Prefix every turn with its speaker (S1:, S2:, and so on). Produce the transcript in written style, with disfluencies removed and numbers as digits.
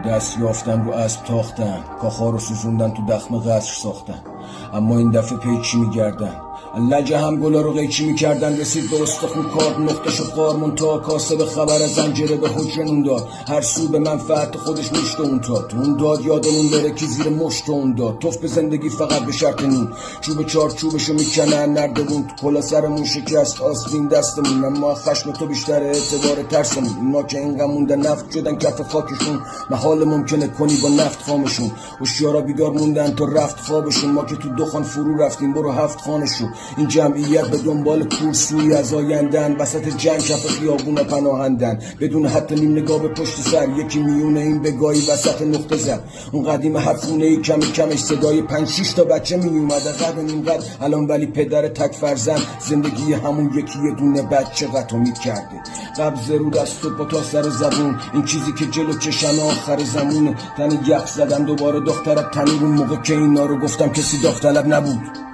S1: که دست یافتن رو اسب تاختن، کاخا رو سوزوندن تو دخم قصر ساختن. اما این دفعه پیچی میگردن، لجه هم گلا رو قیچی میکردن. رسید به استخون کارد، نقطه شد قارمون تا کاسه به خبر از زنجره به حجرمون داد. هر سو به منفعت خودش مشت اون تا تو اون داد یادمون بره کی زیر مشت اون داد. توف به زندگی فقط به شرط نون، چوب چارچوبشو میکنن نردبون. تو کلا سرمون شکست آستین دستمون، اما خشم تو بیشتر اعتبار ترسمون. اینا که این موندن نفت شدن کف خاکشون، محال ممکنه کنی با نفت خامشون. هوشیارا بیدار موندن تا رفت خوابشون، ما که تو دخان فرو رفتیم برو هفت خانشون. این جمعیت به دنبال کورسوی از آیندن، وسط جنگ کف خیابونا پناهندن، بدون حتی نیم نگاه به پشت سر. یکی میونه این بگاهی وسط نقطه زد. اون قدیم حرفونه ای کمی کمش صدای 5-6 تا بچه می اومده قدم اینقدر الان، ولی پدر تک فرزند زندگی همون یکی یه دونه بچه قطع میکرده. قبض رو دست و تا سر زبون، این چیزی که جلو چشم آخر زمونه. تن یخ زدم دوباره دخترت تنور، اون موقع که اینا رو گفتم کسی داوطلب نبود.